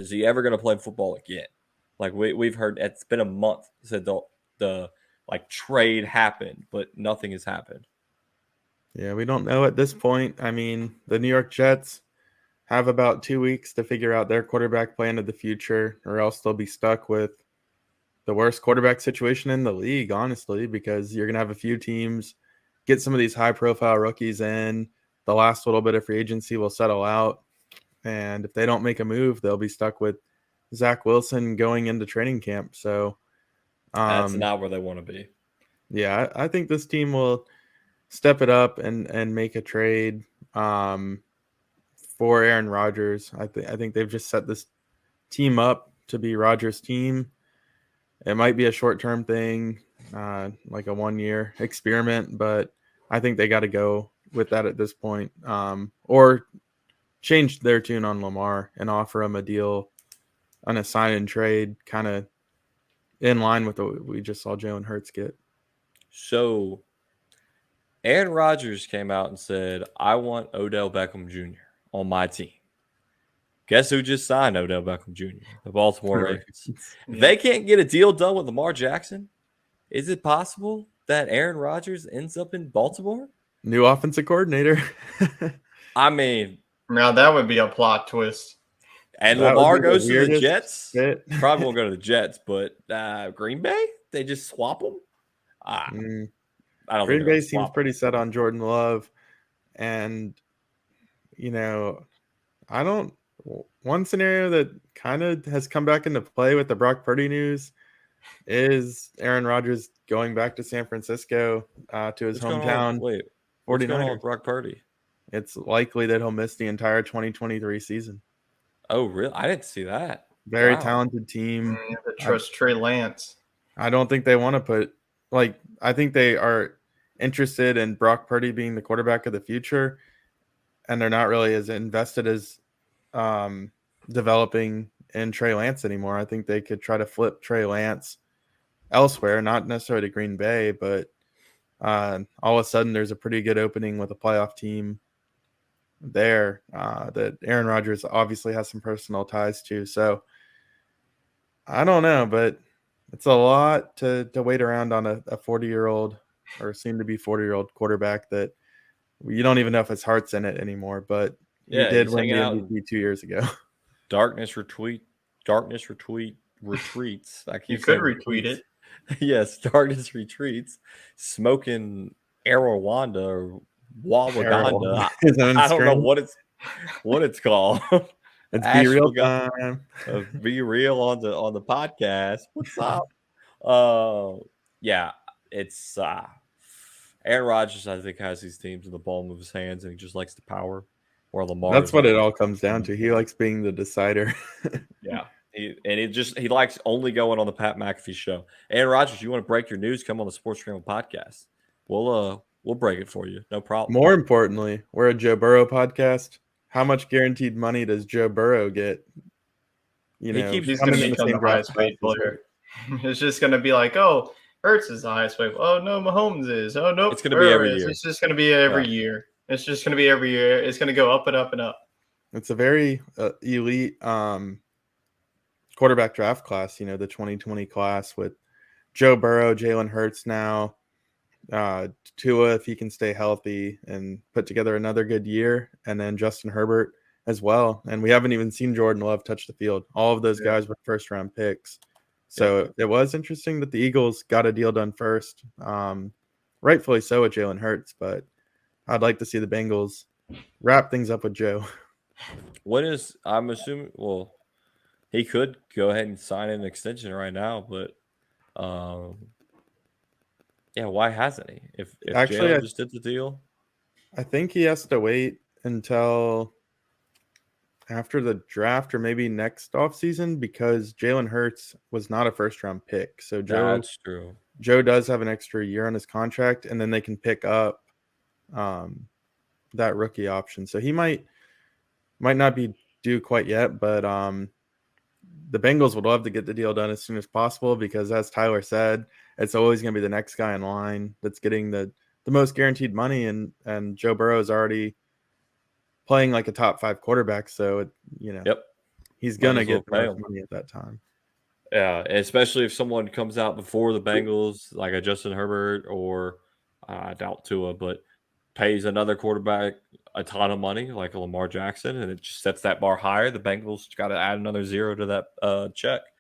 Is he ever going to play football again? Like we've heard, it's been a month since the like trade happened, but nothing has happened. Yeah, we don't know at this point. I mean, the New York Jets have about 2 weeks to figure out their quarterback plan of the future, or else they'll be stuck with the worst quarterback situation in the league, honestly, because you're going to have a few teams get some of these high-profile rookies in. The last little bit of free agency will settle out, and if they don't make a move, they'll be stuck with Zach Wilson going into training camp. So That's not where they want to be. yeah, I think this team will step it up and make a trade for Aaron Rodgers. I think they've just set this team up to be Rodgers' team. It might be a short-term thing, like a 1-year experiment, but I think they got to go with that at this point, or change their tune on Lamar and offer him a deal on a sign and trade, kind of in line with what we just saw Jalen Hurts get. So Aaron Rodgers came out and said, I want Odell Beckham Jr. on my team. Guess who just signed Odell Beckham Jr.? The Baltimore Ravens. If they can't get a deal done with Lamar Jackson, is it possible that Aaron Rodgers ends up in Baltimore? New offensive coordinator. I mean, now that would be a plot twist. And Lamar goes to the Jets. Probably won't go to the Jets, but Green Bay, they just swap them. I don't. Green Bay seems pretty set on Jordan Love, and I don't. One scenario that kind of has come back into play with the Brock Purdy news is Aaron Rodgers going back to San Francisco to his hometown. Wait, what's going on with Brock Purdy? It's likely that he'll miss the entire 2023 season. Oh, really? I didn't see that. Very talented team. Trust Trey Lance. I don't think they want to put I think they are interested in Brock Purdy being the quarterback of the future, and they're not really as invested as developing in Trey Lance anymore. I think they could try to flip Trey Lance elsewhere, not necessarily to Green Bay, but all of a sudden there's a pretty good opening with a playoff team there that Aaron Rodgers obviously has some personal ties to. So I don't know, but it's a lot to wait around on a 40-year-old or soon to be 40-year-old quarterback that you don't even know if his heart's in it anymore. But he did win the MVP 2 years ago. Darkness retreats. You could retweet it. Yes, Darkness retreats. Smoking Arawanda or Wawaganda. I don't know what it's called. It's Be Real time. Be Real on the podcast. What's up? Yeah, it's Aaron Rodgers, I think, has these teams in the palm of his hands, and he just likes the power. Or Lamar. That's what it all comes down to. He likes being the decider. Yeah. He likes only going on the Pat McAfee show. Aaron Rodgers, you want to break your news? Come on the Sports Scramble podcast. We'll break it for you. No problem. More importantly, we're a Joe Burrow podcast. How much guaranteed money does Joe Burrow get? He's going to become the highest paid player. It's just going to be like, oh, Hurts is the highest paid. Oh no, Mahomes is. Oh no, it's going to be every year. It's just going to be every year. It's just going to be every year. It's going to go up and up and up. It's a very elite quarterback draft class, the 2020 class with Joe Burrow, Jalen Hurts now, Tua if he can stay healthy and put together another good year, and then Justin Herbert as well. And we haven't even seen Jordan Love touch the field. All of those guys were first-round picks. So it was interesting that the Eagles got a deal done first, rightfully so with Jalen Hurts, but I'd like to see the Bengals wrap things up with Joe. I'm assuming, he could go ahead and sign an extension right now, but why hasn't he? If actually Jalen just did the deal? I think he has to wait until after the draft or maybe next offseason because Jalen Hurts was not a first-round pick. So that's true. Joe does have an extra year on his contract, and then they can pick up that rookie option. So he might not be due quite yet, but the Bengals would love to get the deal done as soon as possible because, as Tyler said, it's always going to be the next guy in line that's getting the most guaranteed money, and Joe Burrow is already playing like a top 5 quarterback. So, Yep. He's gonna get the most money at that time. Yeah, especially if someone comes out before the Bengals, like a Justin Herbert or I doubt Tua, but pays another quarterback a ton of money, like a Lamar Jackson, and it just sets that bar higher. The Bengals got to add another zero to that check.